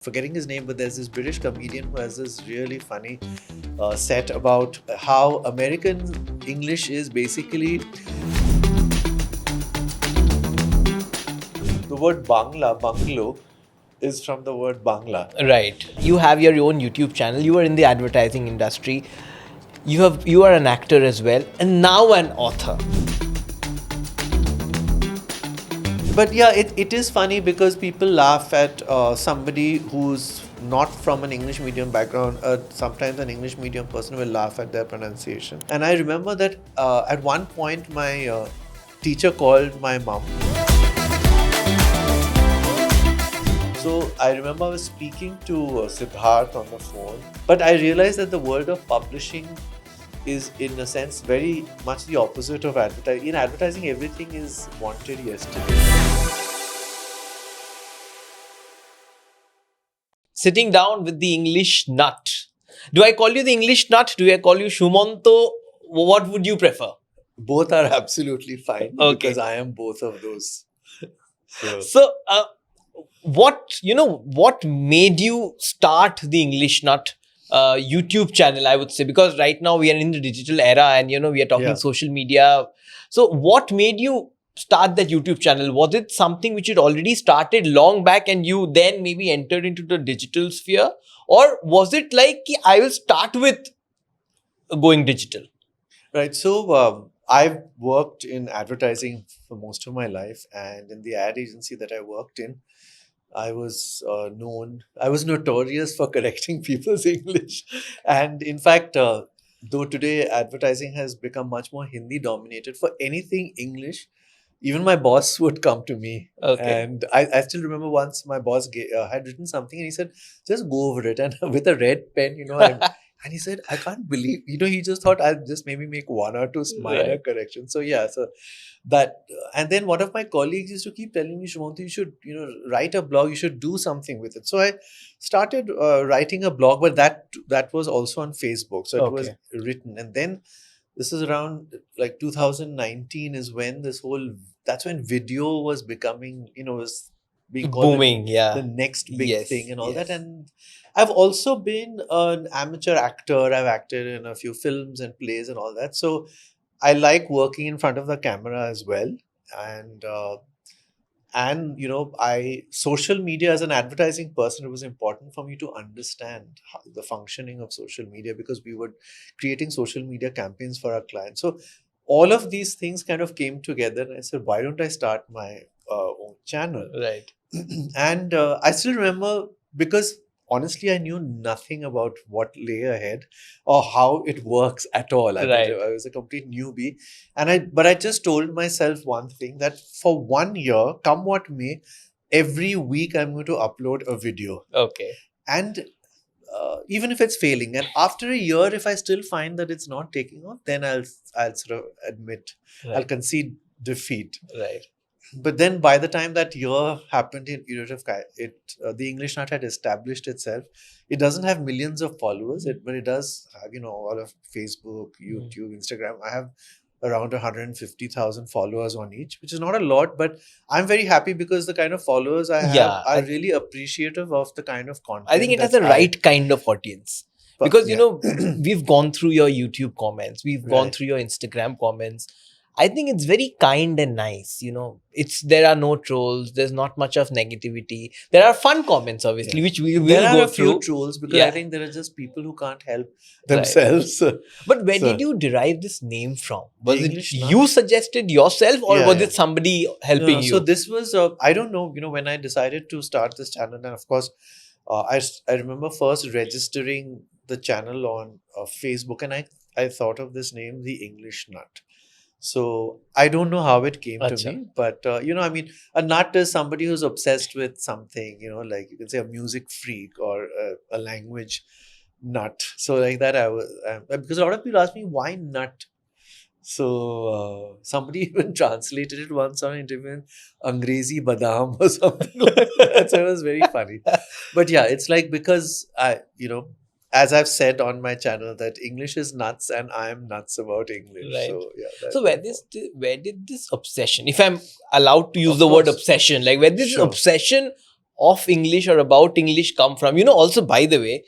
Forgetting his name, but there's this British comedian who has this really funny set about how American English is basically the word bungalow is from the word Bangla. Right. You have your own YouTube channel. You are in the advertising industry. You are an actor as well, and now an author. But yeah, it is funny because people laugh at somebody who's not from an English medium background. Sometimes an English medium person will laugh at their pronunciation. And I remember that at one point my teacher called my mom. So I remember I was speaking to Siddharth on the phone, but I realized that the world of publishing is in a sense very much the opposite of advertising. In advertising, everything is wanted yesterday. Sitting down with the English nut. Do I call you the English nut? Do I call you Sumanto? What would you prefer? Both are absolutely fine because I am both of those. So, what made you start the English Nut YouTube channel? I would say, because right now we are in the digital era, and we are talking social media. So, what made you start that YouTube channel? Was it something which had already started long back, and you then maybe entered into the digital sphere, or was it like I will start with going digital? Right. So I've worked in advertising for most of my life, and in the ad agency that I worked in, I was notorious for correcting people's English. And in fact, though today advertising has become much more Hindi dominated, for anything English, even my boss would come to me. Okay. And I still remember once my boss had written something and he said, just go over it. And with a red pen, and he said, I can't believe, he just thought I'll just maybe make one or two minor corrections. So yeah, so that, and then one of my colleagues used to keep telling me, Shumantu, you should, write a blog, you should do something with it. So I started writing a blog, but that was also on Facebook. So it was written. And then this is around like 2019 is when that's when video was becoming, was being called booming, the next big thing and all that. And I've also been an amateur actor. I've acted in a few films and plays and all that. So I like working in front of the camera as well. And social media, as an advertising person, it was important for me to understand the functioning of social media, because we were creating social media campaigns for our clients. So all of these things kind of came together, and I said, why don't I start my own channel? Right. And I still remember, because honestly, I knew nothing about what lay ahead or how it works at all. I was a complete newbie. But I just told myself one thing, that for 1 year, come what may, every week I'm going to upload a video. Okay. And even if it's failing, and after a year, if I still find that it's not taking off, then I'll sort of admit, I'll concede defeat. Right. But then by the time that year happened, the English Nut had established itself. It doesn't have millions of followers, but it does have, all of Facebook, YouTube, Instagram. I have around 150,000 followers on each, which is not a lot, but I'm very happy because the kind of followers I have are really appreciative of the kind of content. I think it has the right kind of audience. Because, we've gone through your YouTube comments, we've gone through your Instagram comments. I think it's very kind and nice. There are no trolls. There's not much of negativity. There are fun comments, obviously, which we will go through. There are a few trolls, because I think there are just people who can't help themselves. But where did you derive this name from? Was it you suggested yourself, or was it somebody helping you? So this was, I don't know, when I decided to start this channel, and of course, I remember first registering the channel on Facebook, and I thought of this name, The English Nut. So I don't know how it came to me, but a nut is somebody who's obsessed with something, like you can say a music freak or a language nut. So like that, because a lot of people ask me, why nut? So somebody even translated it once on an interview, Angrezi Badam or something like that. So it was very funny. But yeah, it's like, because as I've said on my channel, that English is nuts and I am nuts about English. Right. So, yeah. So where did this obsession, if I'm allowed to use the word obsession, like where did this obsession of English or about English come from? Also, by the way,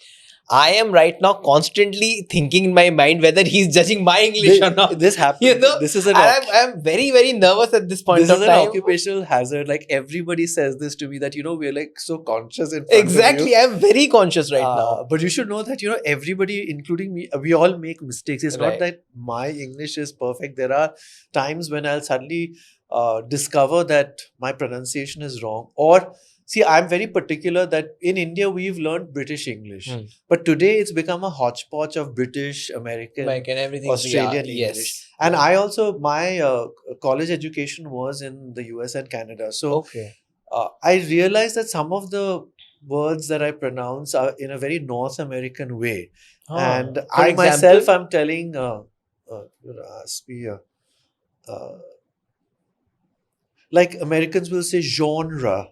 I am right now constantly thinking in my mind whether he's judging my English or not. This happens. This is I'm very, very nervous at this point this of is an time. occupational hazard. Like everybody says this to me that we're like so conscious in front Exactly, of you. I'm very conscious right now. But you should know that everybody, including me, we all make mistakes. It's Right. not that my English is perfect. There are times when I'll suddenly discover that my pronunciation is wrong. Or see, I'm very particular that in India we've learned British English, but today it's become a hodgepodge of British, American, Everything, Australian yeah, English. yes. And I also, my college education was in the US and Canada. So Okay. I realized that some of the words that I pronounce are in a very North American way. And For I example? myself, I'm telling, ask me, like Americans will say genre,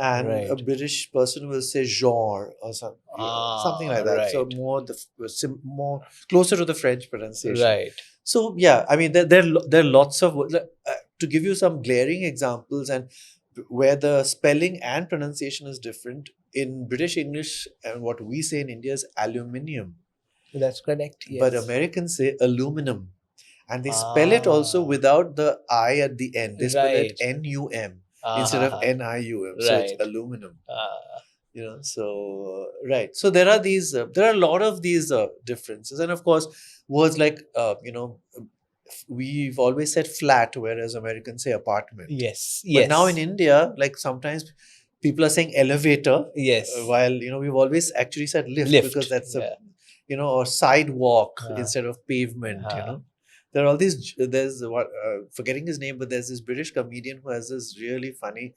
and a Right. British person will say genre or something like that. So Right. more closer to the French pronunciation. Right. So yeah, I mean there are lots of words. To give you some glaring examples and where the spelling and pronunciation is different in British English, and what we say in India is aluminium, That's correct. Yes. but Americans say aluminum, and they spell it also without the I at the end. They spell it Right. NUM instead of NIUM. So it's Right. aluminum. Right. So there are a lot of these differences, and of course words like we've always said flat, whereas Americans say apartment. Yes. But now in India, like sometimes people are saying elevator, Yes. while we've always actually said lift, Lift, because that's yeah. or sidewalk Ah. instead of pavement. Ah. There are all these. There's forgetting his name, but there's this British comedian who has this really funny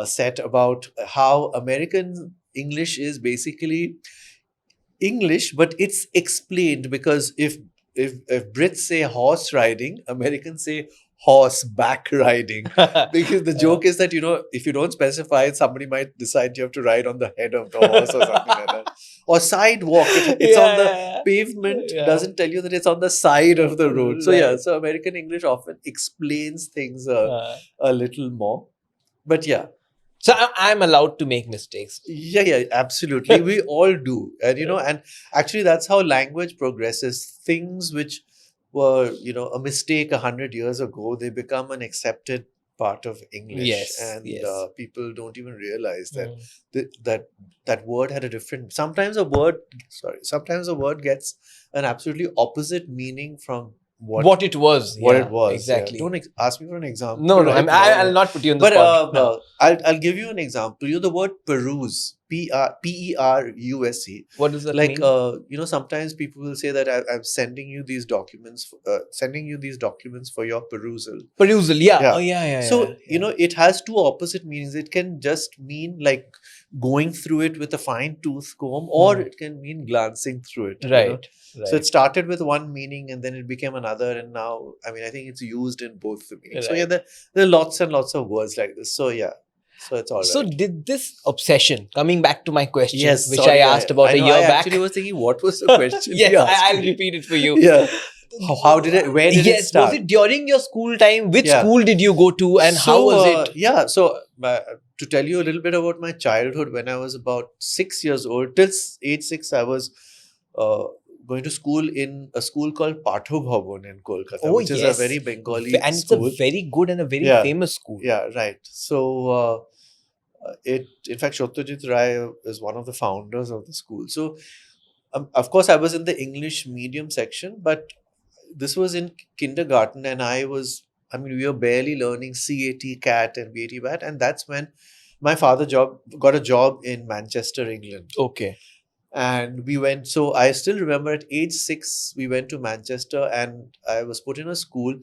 set about how American English is basically English, but it's explained, because if Brits say horse riding, Americans say horseback riding. Because the joke is that if you don't specify it, somebody might decide you have to ride on the head of the horse or something like that. Or sidewalk, it's on the pavement, doesn't tell you that it's on the side of the road. So yeah, so American English often explains things a little more. But yeah. So I'm allowed to make mistakes. Yeah, absolutely. We all do. And and actually that's how language progresses. Things which were, a mistake 100 years ago, they become an accepted part of English. Yes, And yes. People don't even realize that that word had a different. Sometimes a word gets an absolutely opposite meaning from what it was. it was. Exactly. Don't ask me for an example. No, right now. I'll not put you on the spot. No. I'll give you an example. The word peruse, Peruse. What does that Like mean? sometimes people will say that I'm sending you these documents, for your perusal. Perusal, yeah. Yeah. Oh, yeah. So it has two opposite meanings. It can just mean like going through it with a fine tooth comb, or it can mean glancing through it. Right. So it started with one meaning and then it became another, and now I think it's used in both the meanings. So yeah, there are lots and lots of words like this. So yeah. So it's all right. So did this obsession, coming back to my question, Yes, which sorry, I asked about a year I back. actually was thinking, what was the question? Yes, you asked I'll me? repeat it for you. Yeah. How did it? Where did it start? Was it during your school time? Which Yeah. school did you go to, and how was it? Yeah. So to tell you a little bit about my childhood, when I was about 6 years old, till age 6, I was going to school in a school called Patho Bhavan in Kolkata, which is a very Bengali and school. it's a very good and a very famous school. Yeah, right. So in fact, Satyajit Ray is one of the founders of the school. So of course, I was in the English medium section, but this was in kindergarten, and we were barely learning CAT, CAT, and BAT, BAT, and that's when my father got a job in Manchester, England. Okay. And we went, so I still remember at age 6, we went to Manchester, and I was put in a school,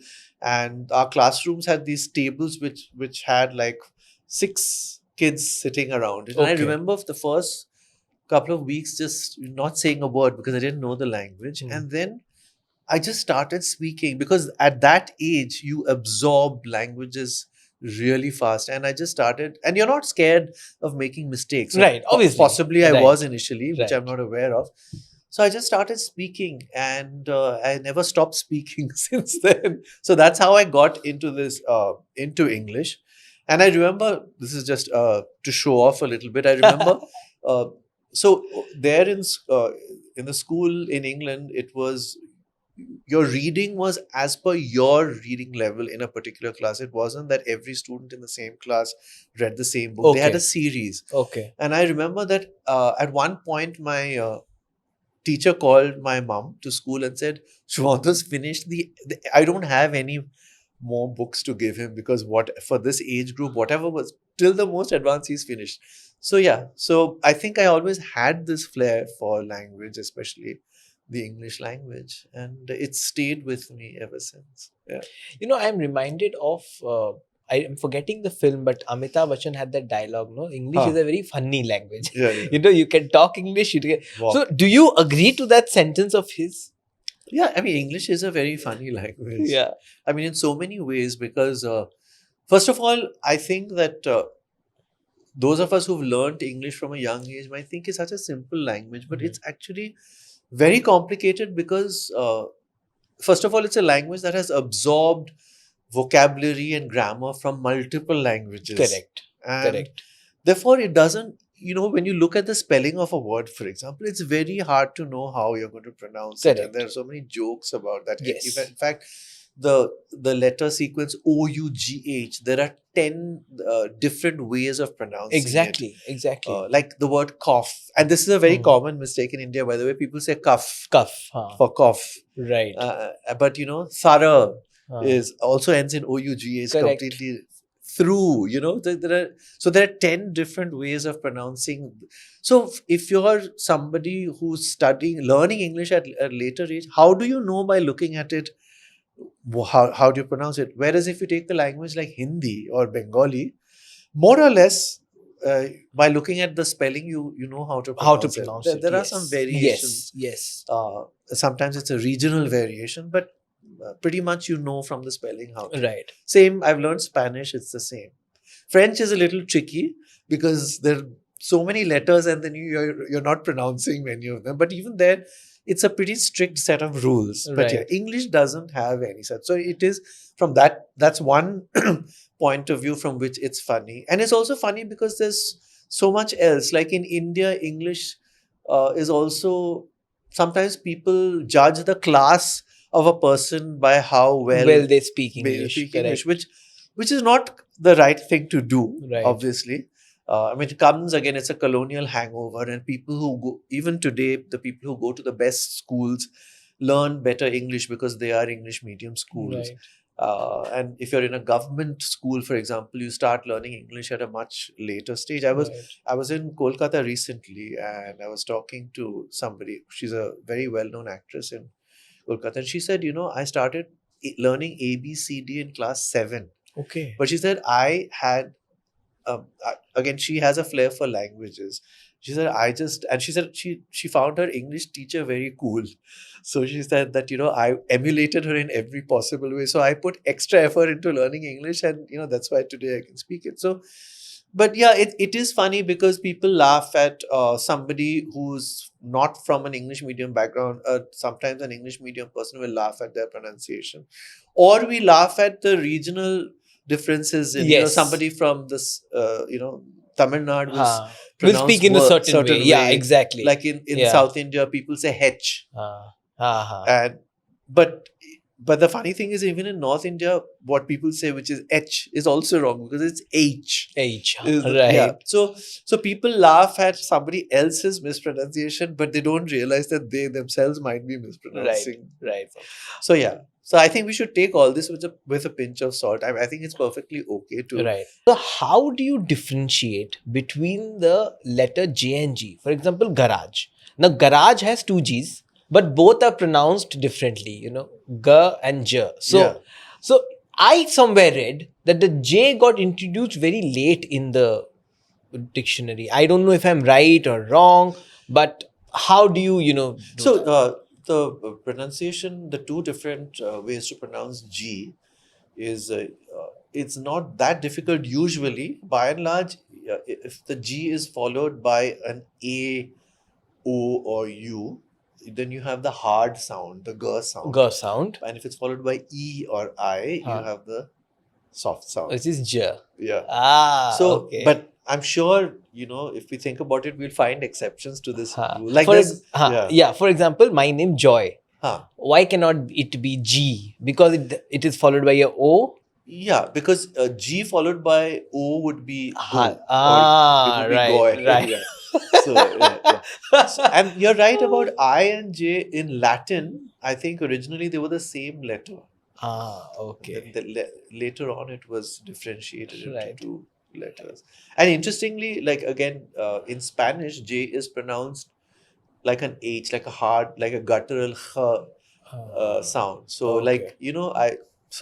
and our classrooms had these tables which had like 6 kids sitting around it. And I remember the first couple of weeks just not saying a word because I didn't know the language. And then I just started speaking, because at that age you absorb languages really fast, and I just started, and you're not scared of making mistakes, right? Obviously, possibly I was initially, which I'm not aware of. So I just started speaking, and I never stopped speaking since then. So that's how I got into this into English. And I remember, this is just to show off a little bit. I remember, uh, so there in the school in England, it was your reading was as per your reading level in a particular class. It wasn't that every student in the same class read the same book. They had a Okay. series. Okay. And I remember that at one point, my teacher called my mom to school and said, Shwanta's finished I don't have any more books to give him, because what for this age group, whatever was till the most advanced, he's finished. So yeah, so I think I always had this flair for language, especially the English language, and it's stayed with me ever since. Yeah. I'm reminded of. I am forgetting the film, but Amitabh Bachchan had that dialogue. No, English is Huh. a very funny language. Yeah, yeah. You can talk English. Wow. So, do you agree to that sentence of his? Yeah, I mean, English is a very funny language. Yeah. I mean, in so many ways, because first of all, I think that those of us who've learned English from a young age might think it's such a simple language, but it's actually very complicated because, first of all, it's a language that has absorbed vocabulary and grammar from multiple languages. Correct. And Correct. therefore, it doesn't, when you look at the spelling of a word, for example, it's very hard to know how you're going to pronounce it. And Correct. there are so many jokes about that. Yes. In fact, the letter sequence OUGH, there are 10 different ways of pronouncing it. Exactly. Like the word cough. And this is a very common mistake in India, by the way. People say cuff Cuff. for cough. Right. But thorough Huh. also ends in OUGH. It's Correct. completely through. There are 10 different ways of pronouncing. So if you're somebody who's learning English at a later age, how do you know by looking at it how do you pronounce it? Whereas if you take the language like Hindi or Bengali, more or less, by looking at the spelling, you know how to pronounce it. There are some variations. Yes. Sometimes it's a regional variation, but pretty much you know from the spelling how to. Right. Same, I've learned Spanish, it's the same. French is a little tricky because there are so many letters and then you're not pronouncing many of them. But even there, it's a pretty strict set of rules. But yeah, Right. English doesn't have any such. So it is that's one point of view from which it's funny. And it's also funny because there's so much else. Like in India, English is also, sometimes people judge the class of a person by how well they speak they English. speak Correct. English, which is not the right thing to do, Right. obviously. I mean, it comes again, it's a colonial hangover, and people who go, even today, the people who go to the best schools learn better English because they are English medium schools. Right. And if you're in a government school, for example, you start learning English at a much later stage. I was in Kolkata recently, and I was talking to somebody. She's a very well-known actress in Kolkata, and she said, I started learning ABCD in class 7. Okay. But she said again, she has a flair for languages. She said she said she found her English teacher very cool. So she said that I emulated her in every possible way. So I put extra effort into learning English, and that's why today I can speak it. So, but yeah, it is funny because people laugh at somebody who's not from an English medium background. Sometimes an English medium person will laugh at their pronunciation, or we laugh at the regional differences in Yes. somebody from this Tamil Nadu will speak in a certain way. Yeah, exactly. Like in South India, people say H. And but the funny thing is, even in North India, what people say, which is H, is also wrong because it's H. Right. Yeah. So people laugh at somebody else's mispronunciation, but they don't realize that they themselves might be mispronouncing. Right. So yeah. So I think we should take all this with a pinch of salt. I think it's perfectly okay to. Right. So how do you differentiate between the letter J and G? For example, garage. Now garage has two G's, but both are pronounced differently. G and J. So I somewhere read that the J got introduced very late in the dictionary. I don't know if I'm right or wrong, but how do you do So that? the pronunciation, the two different ways to pronounce G is it's not that difficult usually. By and large, if the G is followed by an A, O, or U, then you have the hard sound, the G sound. G sound. And if it's followed by E or I, you have the soft sound. Which is J. Yeah. So, Okay. but I'm sure, if we think about it, we'll find exceptions to this Huh. rule. Like there's, Yeah. For example, my name Joy. huh. Why cannot it be G? Because it is followed by a O. Yeah, because G followed by O would be go, or it would be Right, goy. right. Yeah. So, yeah. And you're right about I and J in Latin. I think originally they were the same letter. Okay. Then later on, it was differentiated into Right. two letters. And interestingly, like again, in Spanish, J is pronounced like an H, like a hard, like a guttural h sound. So, Okay.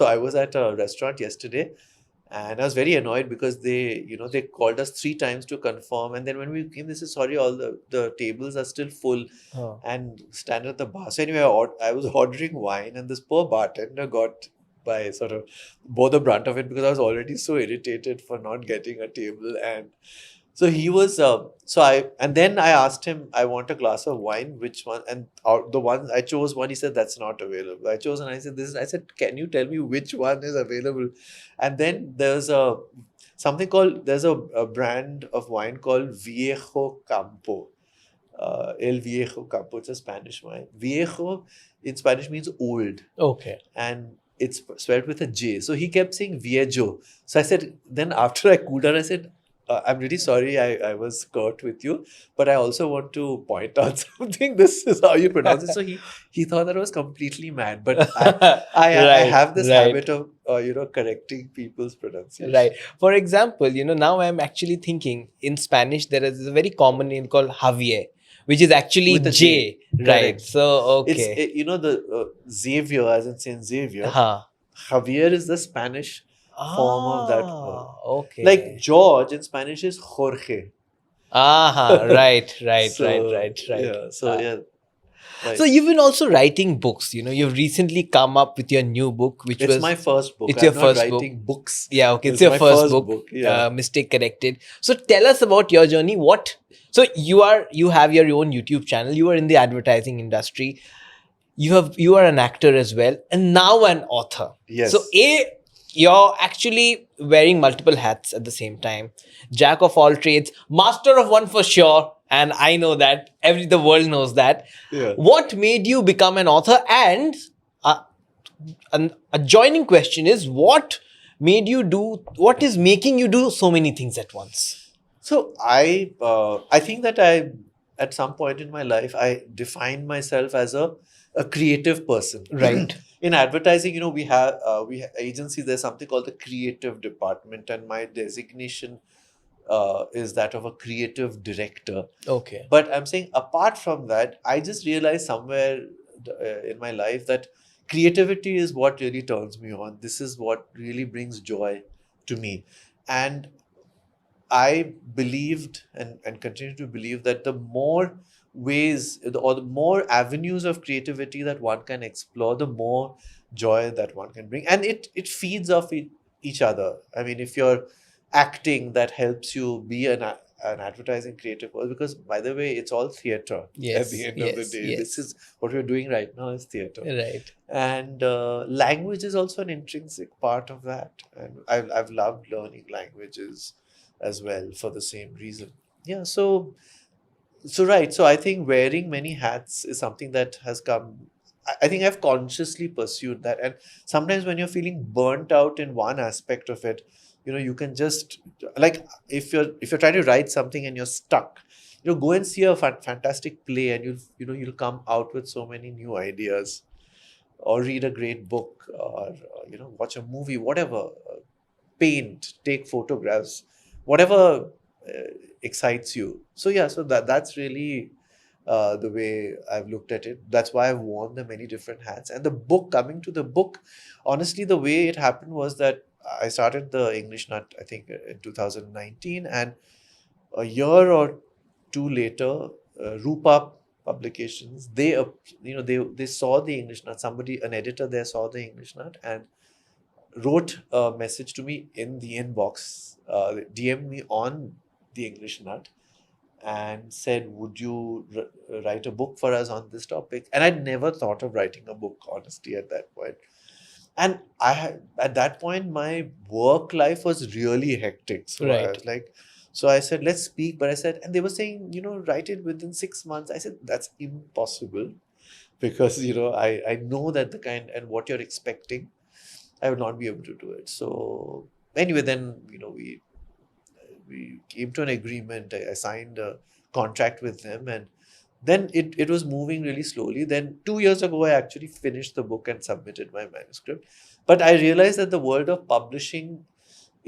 I was at a restaurant yesterday, and I was very annoyed because they called us 3 times to confirm, and then when we came, they said sorry, all the tables are still full and stand at the bar. So anyway, I was ordering wine, and this poor bartender got by sort of bore the brunt of it because I was already so irritated for not getting a table. And so he was and then I asked him, I want a glass of wine, which one? And the one I chose one, he said that's not available. I chose, and I said I said, can you tell me which one is available? And then there's a brand of wine called Viejo Campo. El Viejo Campo. It's a Spanish wine. Viejo in Spanish means old. Okay. And it's spelled with a J. So he kept saying Viejo. So I said, then after I cooled down, I said, I'm really sorry I was curt with you, but I also want to point out something. This is how you pronounce it. So he thought that I was completely mad. But I have this habit of correcting people's pronunciation. Right. For example, now I'm actually thinking in Spanish there is a very common name called Javier, which is actually With a J. Right. Correct. So okay. The Xavier, as in Saint Xavier. Huh. Javier is the Spanish form of that word. Okay. Like George in Spanish is Jorge. Right. So, yeah. So yeah. Right. So you've been also writing books. You've recently come up with your new book, which It's was my first book. It's I'm your not first writing book. books. Yeah, okay. It's my your first book. Yeah. Mistake corrected. So tell us about your journey. So you have your own YouTube channel. You are in the advertising industry. You are an actor as well, and now an author. Yes. So you're actually wearing multiple hats at the same time. Jack of all trades, master of one for sure. And I know that the world knows that. Yeah. What made you become an author? And an adjoining question is, what is making you do so many things at once? So I think that at some point in my life I defined myself as a creative person. Right. In advertising, we have agencies. There's something called the creative department, and my designation is that of a creative director. Okay. But I'm saying apart from that, I just realized somewhere in my life that creativity is what really turns me on. This is what really brings joy to me. And I believed and continue to believe that the more ways or the more avenues of creativity that one can explore, the more joy that one can bring. And it feeds off each other. I mean, if you're acting, that helps you be an advertising creative person, because by the way, it's all theater. Yes, at the end of the yes, day, yes. this is what we're doing right now, is theater. Right. And language is also an intrinsic part of that, and I've loved learning languages as well for the same reason. Yeah. So right. So I think wearing many hats is something that has come. I think I've consciously pursued that. And sometimes when you're feeling burnt out in one aspect of it, you can just, like, if you're trying to write something and you're stuck, go and see a fantastic play, and you'll come out with so many new ideas, or read a great book, or watch a movie, whatever, paint, take photographs, whatever excites you. So yeah, so that's really the way I've looked at it. That's why I've worn the many different hats. And coming to the book, honestly, the way it happened was that I started the English Nut, I think, in 2019, and a year or two later, Rupa Publications, they saw the English Nut. An editor there saw the English Nut and wrote a message to me in the inbox, DM'd me on the English Nut, and said, would you write a book for us on this topic? And I'd never thought of writing a book, honestly, at that point. And at that point, my work life was really hectic. So I Right. was like, so I said, let's speak. But I said, and they were saying, write it within 6 months. I said, that's impossible because, I know that the kind and what you're expecting, I would not be able to do it. So anyway, then, we came to an agreement. I signed a contract with them, and then it was moving really slowly. Then 2 years ago, I actually finished the book and submitted my manuscript. But I realized that the world of publishing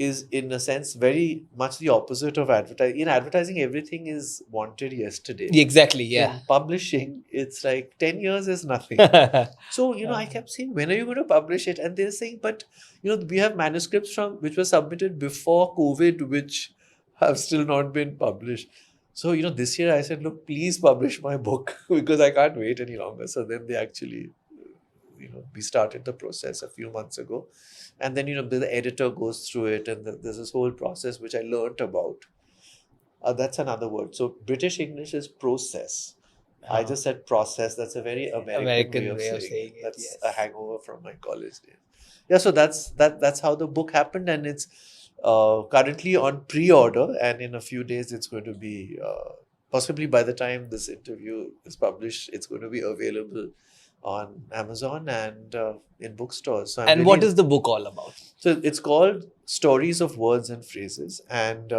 is, in a sense, very much the opposite of advertising. In advertising, everything is wanted yesterday. Exactly. Yeah. In publishing, it's like 10 years is nothing. So, I kept saying, when are you going to publish it? And they're saying, but, we have manuscripts which were submitted before COVID, which have still not been published. So, this year I said, look, please publish my book because I can't wait any longer. So then they actually, we started the process a few months ago. And then, the editor goes through it, and there's this whole process which I learnt about. That's another word. So British English is process. I just said process. That's a very American way of saying it. That's yes. a hangover from my college days. Yeah, so that's how the book happened, and it's currently on pre-order, and in a few days it's going to be possibly by the time this interview is published, it's going to be available on Amazon and in bookstores. So And what is the book all about? So it's called Stories of Words and Phrases, and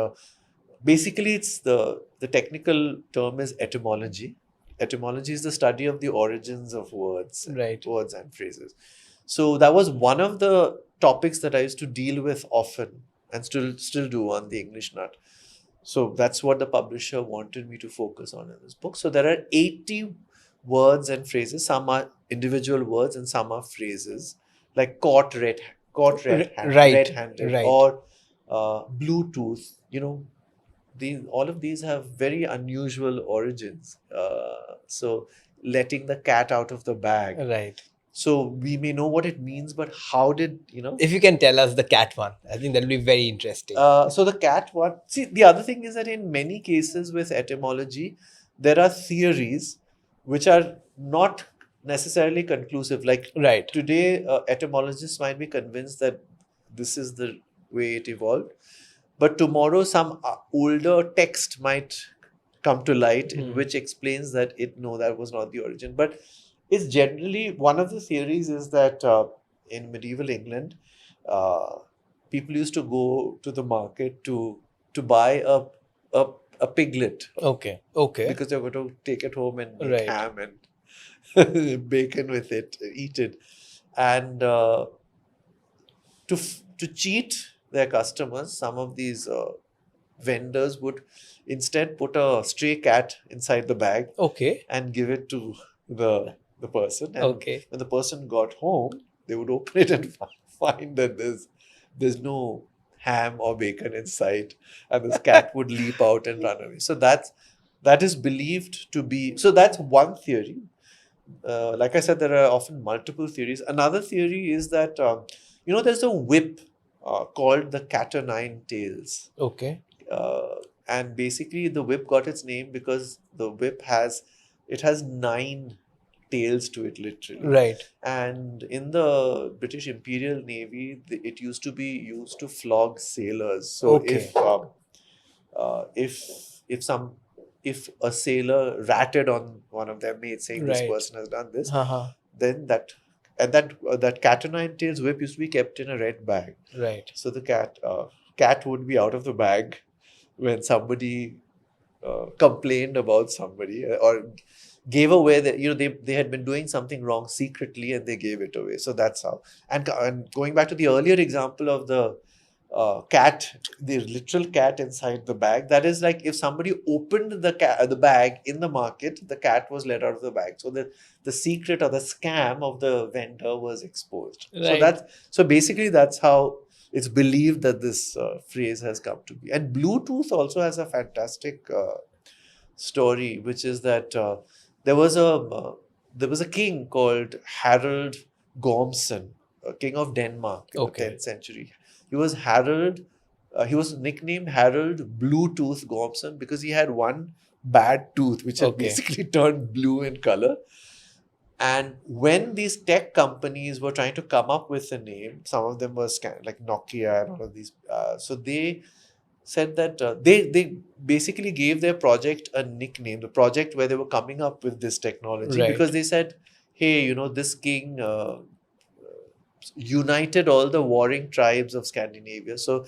basically it's the technical term is etymology. Etymology is the study of the origins of words, Right. words and phrases. So that was one of the topics that I used to deal with often and still do on the English Nut. So that's what the publisher wanted me to focus on in this book. So there are 80 words and phrases. Some are individual words and some are phrases, like caught red-handed, right. or Bluetooth. All of these have very unusual origins. So letting the cat out of the bag. Right. So we may know what it means, but how did If you can tell us the cat one, I think that'll be very interesting. So the cat one. See, the other thing is that in many cases with etymology, there are theories which are not necessarily conclusive. Like Right. today, etymologists might be convinced that this is the way it evolved, but tomorrow some older text might come to light in which explains that that was not the origin. But it's generally, one of the theories is that in medieval England, people used to go to the market to buy a piglet Okay. Okay. because they were going to take it home and make Right. ham and bacon with it, eat it, and to cheat their customers, some of these vendors would instead put a stray cat inside the bag Okay. and give it to the person. And Okay. when the person got home, they would open it and find that there's no ham or bacon inside, and this cat would leap out and run away. So that is believed to be. So that's one theory. Like I said, there are often multiple theories. Another theory is that there's a whip called the cat o' nine tails. Okay. And basically the whip got its name because the whip has 9 tails to it, literally. Right. And in the British Imperial Navy, it used to be used to flog sailors. So Okay. if a sailor ratted on one of their mates saying this Right. person has done this, Uh-huh. then that cat o' nine tails whip used to be kept in a red bag. Right. So the cat would be out of the bag when somebody complained about somebody or gave away that they had been doing something wrong secretly and they gave it away. So that's how. And going back to the earlier example of the cat, the literal cat inside the bag, that is like if somebody opened the bag in the market, the cat was let out of the bag. So the secret or the scam of the vendor was exposed. Right. So basically that's how it's believed that this phrase has come to be. And Bluetooth also has a fantastic story, which is that there was a king called Harold Gormson, a king of Denmark in Okay. the 10th century. He was Harold. He was nicknamed Harold Bluetooth Gormson because he had one bad tooth, which had Okay. basically turned blue in color. And when these tech companies were trying to come up with a name, some of them were like Nokia and all of these. So they said that they basically gave their project a nickname, the project where they were coming up with this technology, because Right. they said, hey, this king united all the warring tribes of Scandinavia. So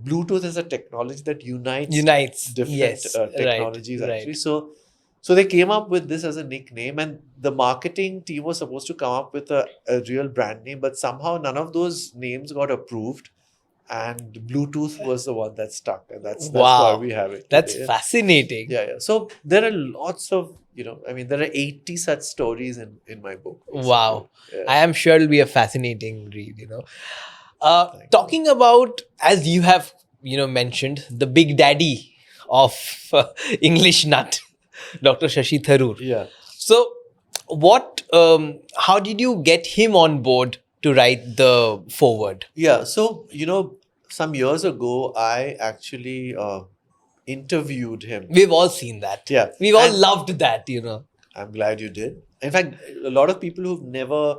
Bluetooth is a technology that unites Unites. different Yes. Right. technologies actually. Right. So they came up with this as a nickname, and the marketing team was supposed to come up with a real brand name, but somehow none of those names got approved, and Bluetooth was the one that stuck, and that's why Wow. we have it That's today. fascinating. Yeah, yeah. So there are lots of, I mean, there are 80 such stories in my book. Basically. Wow. Yeah. I am sure it'll be a fascinating read. Thank you. Talking about, as you have, mentioned, the big daddy of English nut, Dr. Shashi Tharoor. Yeah. So, how did you get him on board to write the foreword? Yeah. So, some years ago, I actually interviewed him. We've all seen that. Yeah. We've all And loved that. I'm glad you did. In fact, a lot of people who've never,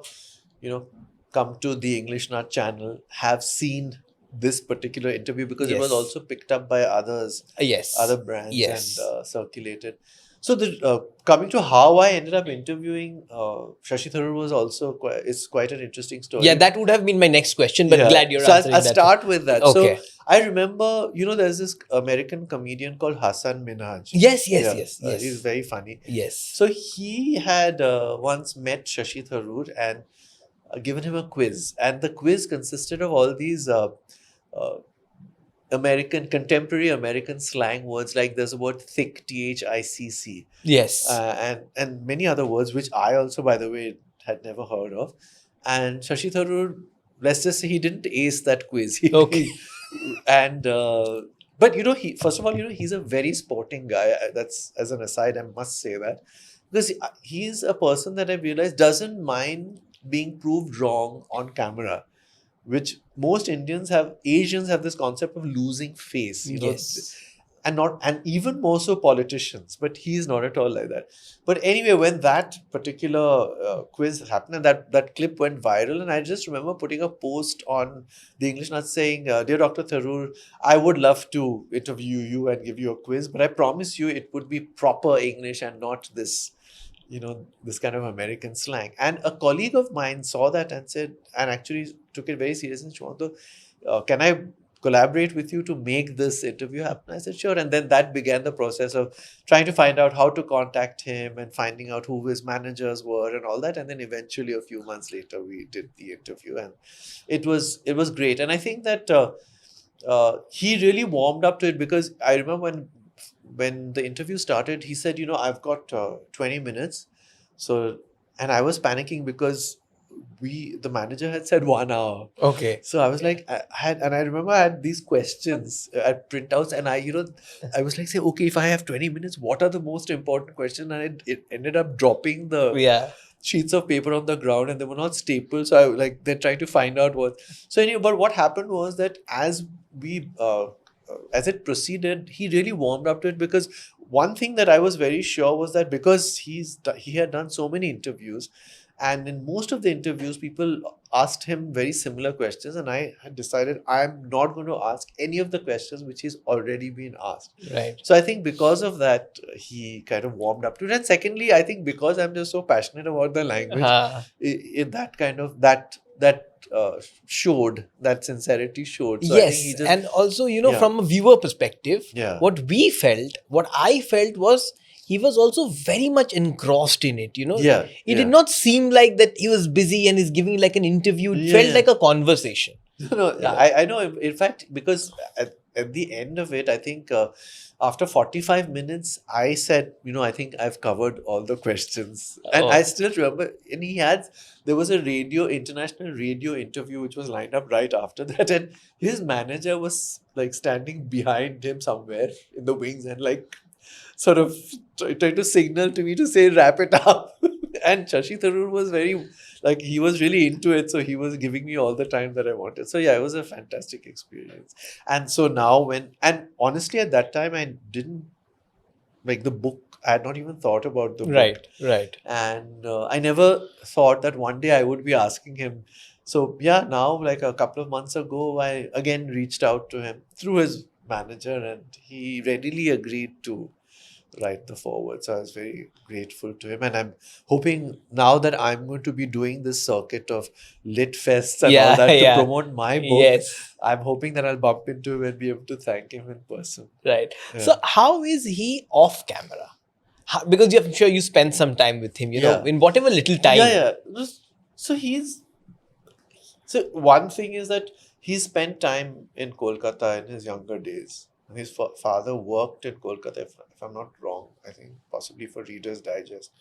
come to the English Nut channel have seen this particular interview, because it was Yes. also picked up by others, Yes. other brands, Yes. and circulated. So coming to how I ended up interviewing Shashi Tharoor was also quite an interesting story. Yeah, that would have been my next question, but Yeah. glad you're So answering I'll that. start with that. Okay. So I remember, there's this American comedian called Hassan Minhaj. Yes, Yeah, yes. he's very funny. Yes. So he had once met Shashi Tharoor and given him a quiz, and the quiz consisted of all these uh, contemporary American slang words, like there's a word thick, THICC, Yes. and many other words which I also, by the way, had never heard of. And Shashi Tharoor, let's just say he didn't ace that quiz. Okay. And but he, first of all, he's a very sporting guy. That's, as an aside, I must say that, because he's a person that I've realized doesn't mind being proved wrong on camera, which most Asians have this concept of losing face, Yes. and even more so politicians, but he's not at all like that. But anyway, when that particular quiz happened, and that clip went viral, and I just remember putting a post on the English Nut saying, dear Dr. Tharoor, I would love to interview you and give you a quiz, but I promise you it would be proper English and not this this kind of American slang. And a colleague of mine saw that and said, and actually took it very seriously, Sumanto, can I collaborate with you to make this interview happen? I said, sure. And then that began the process of trying to find out how to contact him and finding out who his managers were and all that. And then eventually, a few months later, we did the interview, and it was great. And I think that he really warmed up to it, because I remember when the interview started, he said, I've got 20 minutes. So, and I was panicking because the manager had said 1 hour. Okay. So I was like, and I remember I had these questions at printouts, and I was like, say, okay, if I have 20 minutes, what are the most important questions? And it ended up dropping the Yeah. sheets of paper on the ground, and they were not stapled. So they're trying to find out what. So anyway, but what happened was that as it proceeded, he really warmed up to it, because one thing that I was very sure was that, because he had done so many interviews, and in most of the interviews, people asked him very similar questions, and I had decided I'm not going to ask any of the questions which he's already been asked. Right. So I think because of that, he kind of warmed up to it. And secondly, I think because I'm just so passionate about the language, that showed, that sincerity showed. So I think he Yes. just, And also, Yeah. from a viewer perspective, Yeah. what I felt was he was also very much engrossed in it. Yeah, It did not seem like that he was busy and he's giving like an interview. It felt Yeah. like a conversation. No, Yeah. I know. In fact, because at the end of it, I think after 45 minutes, I said, I think I've covered all the questions. And Oh. I still remember, and there was a international radio interview which was lined up right after that. And his manager was like standing behind him somewhere in the wings, and like sort of trying to signal to me to say, wrap it up. And Shashi Tharoor was he was really into it. So he was giving me all the time that I wanted. So yeah, it was a fantastic experience. And so now and honestly, at that time, I didn't, like, the book I had not even thought about the book. Right, right. And I never thought that one day I would be asking him. So yeah, now like a couple of months ago, I again reached out to him through his manager, and he readily agreed to write the foreword. So I was very grateful to him, and I'm hoping now that I'm going to be doing this circuit of lit fests and all Yeah, that to yeah. promote my book. Yes. I'm hoping that I'll bump into him and be able to thank him in person. Right. Yeah. So how is he off camera? Because I'm sure you spend some time with him, you know, Yeah. in whatever little time. Yeah. So he's So one thing is that he spent time in Kolkata in his younger days. His father worked in Kolkata, if I'm not wrong, I think possibly for Reader's Digest.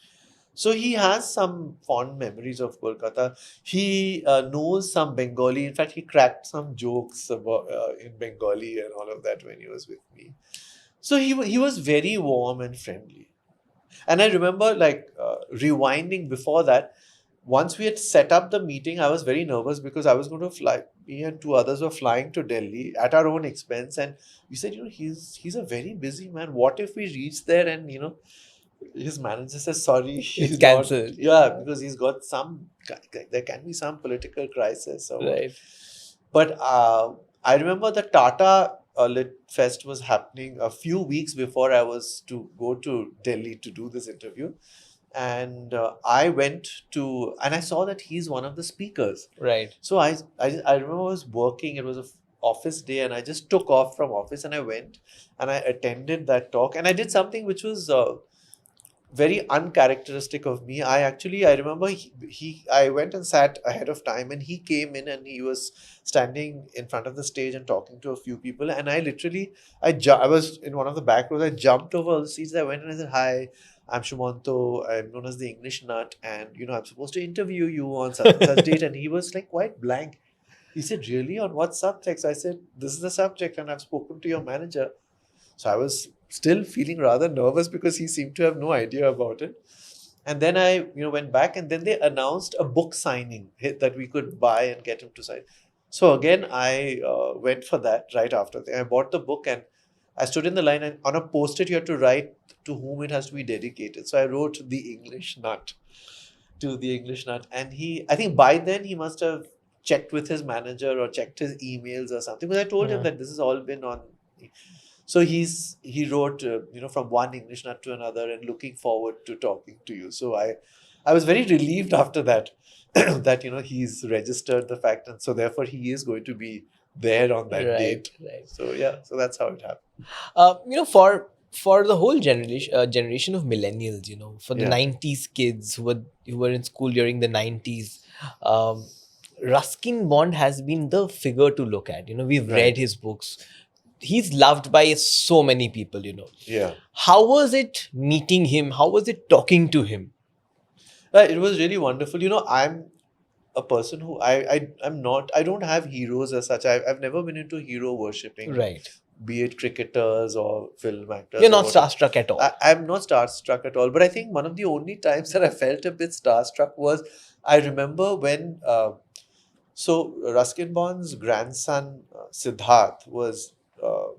So he has some fond memories of Kolkata. He knows some Bengali. In fact, he cracked some jokes about, in Bengali and all of that when he was with me. So he was very warm and friendly. And I remember rewinding before that, once we had set up the meeting, I was very nervous because I was going to fly. Me and two others were flying to Delhi at our own expense, and we said, he's a very busy man. What if we reach there and his manager says sorry, he's It's cancelled. Yeah, because he's got there can be some political crisis or what. Right. But I remember the Tata Lit Fest was happening a few weeks before I was to go to Delhi to do this interview. And I went to, and I saw that he's one of the speakers. Right. So I remember I was working, it was a office day, and I just took off from office and I went and I attended that talk. And I did something which was very uncharacteristic of me. I remember I went and sat ahead of time, and he came in and he was standing in front of the stage and talking to a few people. And I literally, I was in one of the back rows. I jumped over all the seats. I went and I said, "Hi, I'm Sumanto. I'm known as the English Nut, and I'm supposed to interview you on such and such date." And he was like quite blank. He said, "Really? On what subject?" So I said, "This is the subject, and I've spoken to your manager." So I was still feeling rather nervous because he seemed to have no idea about it. And then I, went back, and then they announced a book signing that we could buy and get him to sign. So again, I went for that right after. I bought the book and I stood in the line, and on a post-it you had to write to whom it has to be dedicated. So I wrote the English Nut to the English Nut, and I think by then he must have checked with his manager or checked his emails or something. Because I told him that this has all been on. So he wrote from one English Nut to another and looking forward to talking to you. So I was very relieved after that that he's registered the fact, and so therefore he is going to be there on that date. Right. So yeah, so that's how it happened. For the whole generation of millennials, for the Yeah. 90s kids who were in school during the 90s, Ruskin Bond has been the figure to look at. We've Right. read his books. He's loved by so many people. Yeah. How was it meeting him? How was it talking to him? It was really wonderful. I'm a person who I don't have heroes as such. I've never been into hero worshipping. Right. Be it cricketers or film actors. You're or not whatever. starstruck at all. I'm not starstruck at all. But I think one of the only times that I felt a bit starstruck was I remember when so Ruskin Bond's grandson Siddharth was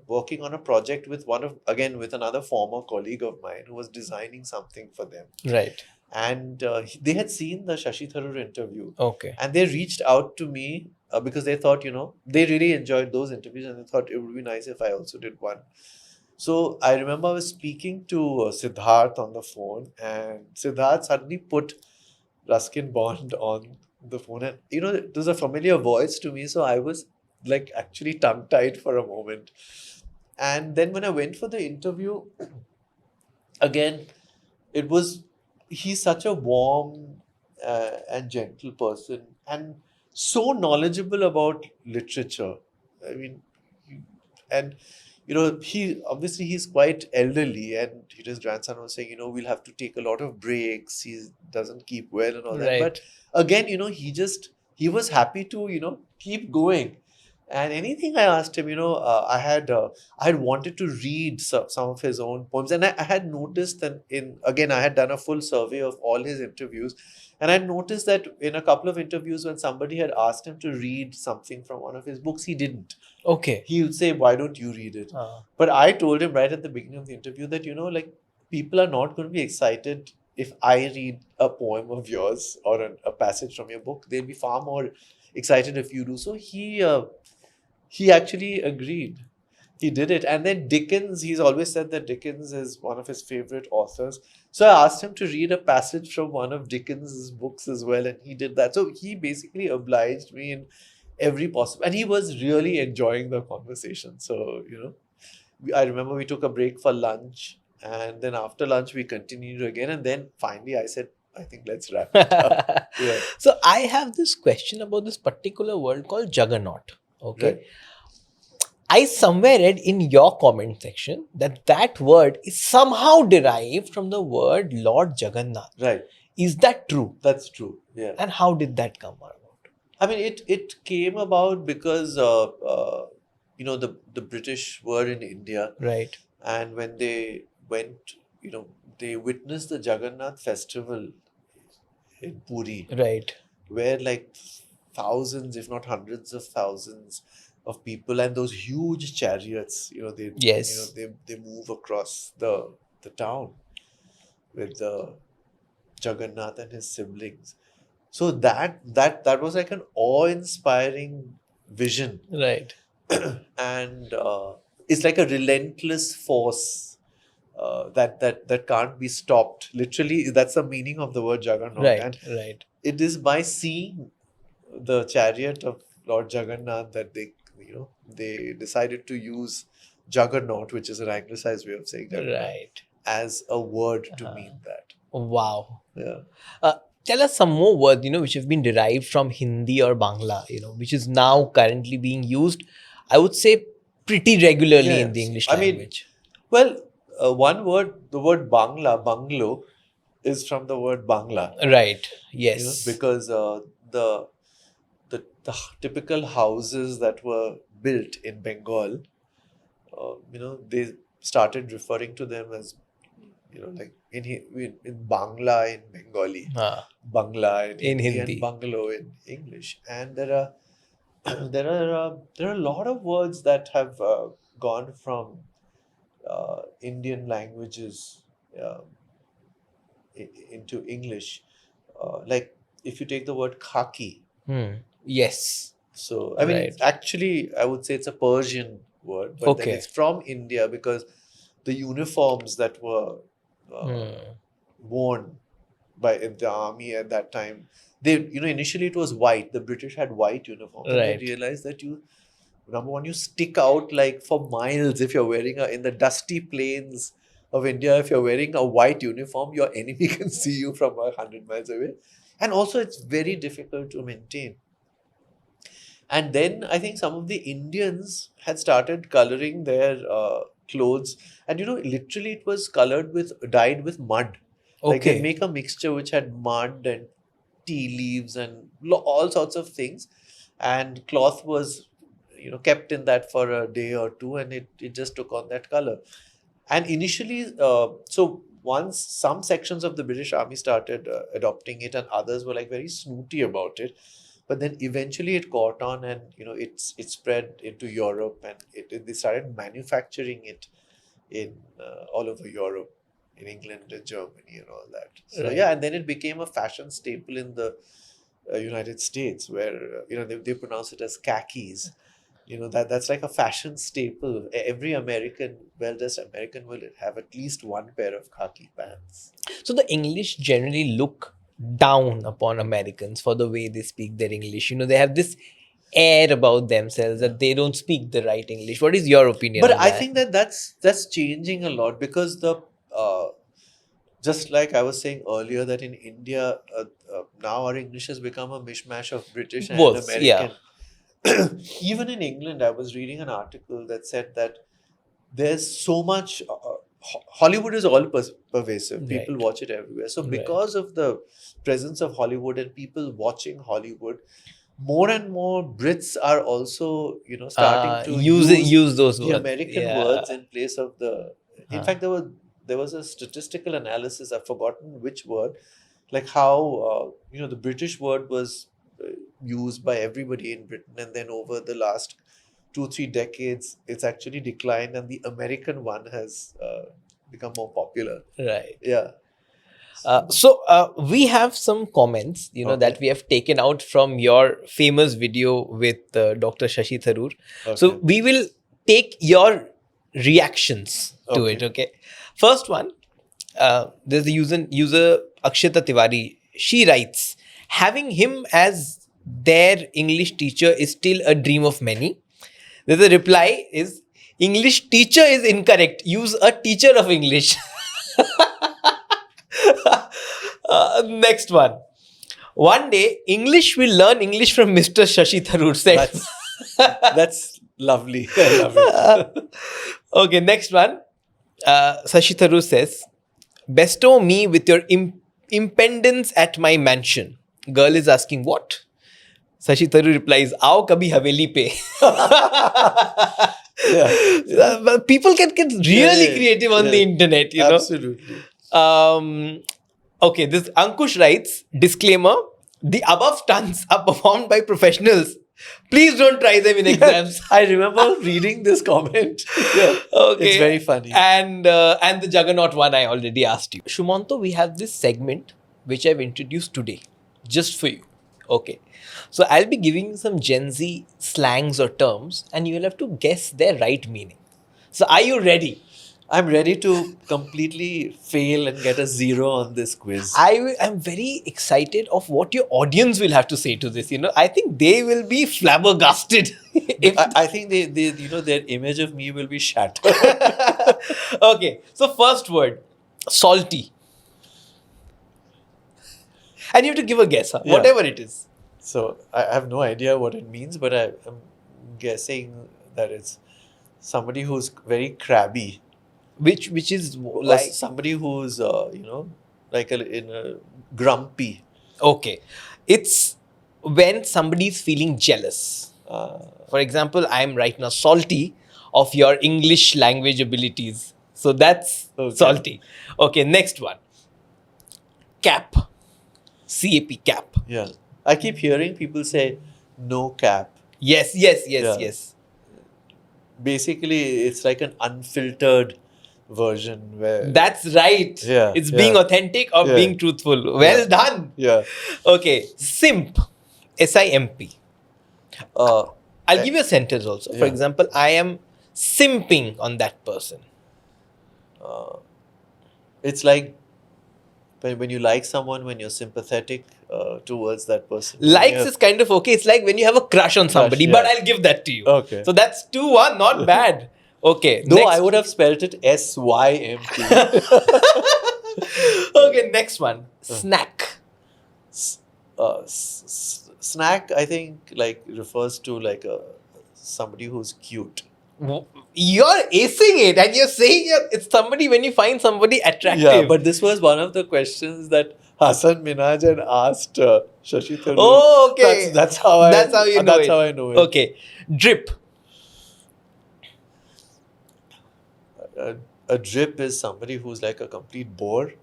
working on a project with with another former colleague of mine who was designing something for them. Right. And they had seen the Shashi Tharoor interview. Okay. And they reached out to me because they thought, they really enjoyed those interviews, and they thought it would be nice if I also did one. So I remember I was speaking to Siddharth on the phone, and Siddharth suddenly put Ruskin Bond on the phone. And, it was a familiar voice to me. So I was like actually tongue tied for a moment. And then when I went for the interview, again, he's such a warm and gentle person, and so knowledgeable about literature. I mean, and he's quite elderly, and his grandson was saying, we'll have to take a lot of breaks. He doesn't keep well and all that. Right. But again, he was happy to keep going. And anything I asked him, I had wanted to read some of his own poems, and I had noticed that I had done a full survey of all his interviews, and I noticed that in a couple of interviews when somebody had asked him to read something from one of his books, he didn't. Okay. He would say, "Why don't you read it?" But I told him right at the beginning of the interview that people are not going to be excited if I read a poem of yours or a passage from your book. They'll be far more excited if you do. So he actually agreed. He did it. And then Dickens, he's always said that Dickens is one of his favorite authors. So I asked him to read a passage from one of Dickens's books as well, and he did that. So he basically obliged me in every possible, and he was really enjoying the conversation. So, I remember we took a break for lunch, and then after lunch we continued again, and then finally I said, I think let's wrap it up. Yeah. So I have this question about this particular word called juggernaut. Okay. Right. I somewhere read in your comment section that that word is somehow derived from the word Lord Jagannath. Right. Is that true? That's true. Yeah. And how did that come about? I mean, it came about because the British were in India, Right. and when they went, they witnessed the Jagannath festival in Puri, Right. where like thousands, if not hundreds of thousands of people, and those huge chariots, Yes. they move across the town with the Jagannath and his siblings. So that was like an awe-inspiring vision, Right. and it's like a relentless force that can't be stopped. Literally, that's the meaning of the word Juggernaut. Right. And Right. it is by seeing the chariot of Lord Jagannath that they decided to use Juggernaut, which is an anglicized way of saying Juggernaut, Right. as a word to Uh-huh. mean that. Wow. Yeah. Tell us some more words, which have been derived from Hindi or Bangla, which is now currently being used, I would say, pretty regularly in the Yes. English I mean, language. well, one word, the word bungalow, is from the word Bangla, Right. Yes. because the typical houses that were built in Bengal, they started referring to them as, like in Bangla in Bengali, Ah, Bangla in in Hindi, and Hindi. bungalow in English. And there are there are a lot of words that have gone from Indian languages uh, into English. Like if you take the word khaki, Yes. so I mean, Right. it's actually, I would say it's a Persian word, but then Okay. it's from India because the uniforms that were uh, worn by in the army at that time, they initially it was white. The British had white uniforms, and they Right. realized that number one, you stick out like for miles if you're wearing in the dusty plains of India. If you're wearing a white uniform, your enemy can see you from 100 miles away, and also it's very difficult to maintain. And then I think some of the Indians had started coloring their clothes, and literally it was dyed with mud. Like they'd Okay. make a mixture which had mud and tea leaves and all sorts of things, and cloth was kept in that for a day or two, and it just took on that color. And initially, so once some sections of the British Army started adopting it, and others were like very snooty about it, but then eventually it caught on, and it spread into Europe, and they started manufacturing it in all over Europe, in England and Germany and all that. So Right. yeah, and then it became a fashion staple in the United States, where they pronounce it as khakis. That's like a fashion staple. Every American, well-dressed American, will have at least one pair of khaki pants. So the English generally look down upon Americans for the way they speak their English. They have this air about themselves that they don't speak the right English. What is your opinion But on I that? think that's changing a lot, because uh, just like I was saying earlier, that in India now our English has become a mishmash of British and Both, yeah. American. Even in England, I was reading an article that said that there's so much. Hollywood is all pervasive. People Right. watch it everywhere. So Right. because of the presence of Hollywood and people watching Hollywood, more and more Brits are also starting to use Use those the words. American Yeah. words in place of the. In Huh. fact, there was a statistical analysis. I've forgotten which word, like how the British word was used by everybody in Britain, and then over the last 2-3 decades, it's actually declined, and the American one has become more popular. Right. Yeah. We have some comments, that we have taken out from your famous video with Dr. Shashi Tharoor. So Okay. we will take your reactions to Okay. it. Okay. First one, there's a user Akshita Tiwari. She writes, having him as their English teacher is still a dream of many. There's a reply is, English teacher is incorrect. Use a teacher of English. Next one. One day, English will learn English from Mr. Shashi Tharoor said. That's lovely. I love it. Okay, next one. Shashi Tharoor says, bestow me with your impendence at my mansion. Girl is asking, what? Shashi Tharoor replies, Aao kabhi haveli pe. Yeah. People get really creative on the internet, Absolutely. Okay, this Ankush writes, disclaimer, the above stunts are performed by professionals. Please don't try them in exams. I remember reading this comment. Yeah. Okay. It's very funny. And the Juggernaut one I already asked you. Sumanto, we have this segment which I've introduced today, just for you. Okay. So I'll be giving you some Gen Z slangs or terms and you'll have to guess their right meaning. So are you ready? I'm ready to completely fail and get a 0 on this quiz. I'm very excited of what your audience will have to say to this. I think they will be flabbergasted. I think they their image of me will be shattered. Okay, so first word, salty. And you have to give a guess, Yeah. whatever it is. So I have no idea what it means, but I'm guessing that it's somebody who's very crabby. Which is Or like, somebody who's like in a grumpy. okay, it's when somebody's feeling jealous. For example, I'm right now salty of your English language abilities. So that's Okay. salty. Okay, next one. Cap. CAP, cap. Yeah. I keep hearing people say no cap. Yes. Yeah. Basically, it's like an unfiltered version where That's right. Yeah, It's being yeah. authentic or Yeah. being truthful. Well Yeah. done. yeah. Okay, simp. SIMP. I'll I- give you a sentence also. For Yeah. example, I am simping on that person. It's like when you like someone, when you're sympathetic towards that person. Likes is kind of okay. It's like when you have a crush on somebody, yeah. but I'll give that to you. Okay. So that's 2-1, not bad. Okay. Though next. I would have spelled it SYMP. Okay, next one. Snack. Snack, I think, like refers to like somebody who's cute. You're acing it and you're saying it's somebody when you find somebody attractive. Yeah, but this was one of the questions that Hassan Minhaj had asked Shashi Tharoor. Oh, okay. That's how I. That's how you know That's it. how I know it. Okay. Drip. A drip is somebody who's like a complete bore.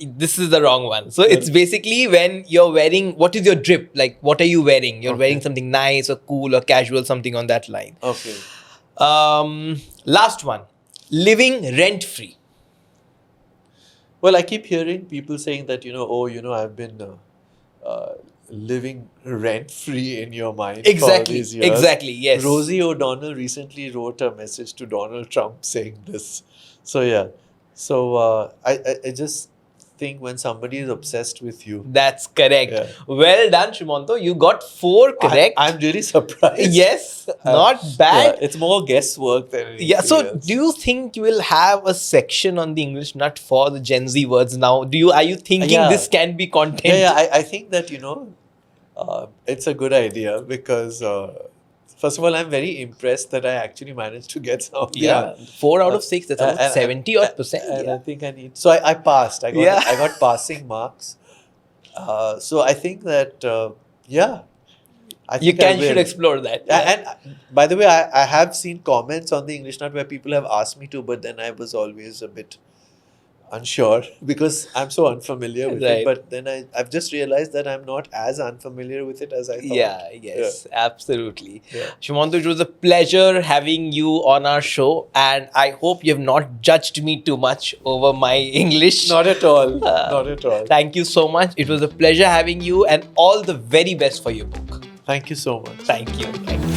This is the wrong one. So it's basically when you're wearing, what is your drip? Like, what are you wearing? You're wearing something nice or cool or casual, something on that line. Okay. Last one. Living rent free. Well, I keep hearing people saying that, I've been living rent free in your mind for all Exactly. these years. Exactly. Yes. Rosie O'Donnell recently wrote a message to Donald Trump saying this. So, yeah. So, I just think when somebody is obsessed with you. That's correct. Yeah. Well done, Sumanto. You got 4 correct. I'm really surprised. Yes. Not bad. Yeah, it's more guesswork than anything Yeah, so else. do you think you will have a section on the English Nut for the Gen Z words now? Are you thinking Yeah. this can be content? Yeah, I think that, it's a good idea because, first of all, I'm very impressed that I actually managed to get some of the Yeah, 4 out of 6. That's about 70 odd percent. And Yeah. I think I need. So I passed. I got passing marks. So I think that, I You think I should will. explore that. Yeah. And by the way, I have seen comments on the English Nut where people have asked me to, but then I was always a bit unsure because I'm so unfamiliar with Right. it. But then I've just realized that I'm not as unfamiliar with it as I thought. Yeah, yes, absolutely. Yeah. Shumanto, it was a pleasure having you on our show, and I hope you have not judged me too much over my English. Not at all. Not at all. Thank you so much. It was a pleasure having you, and all the very best for your book. Thank you so much. Thank you. Thank you.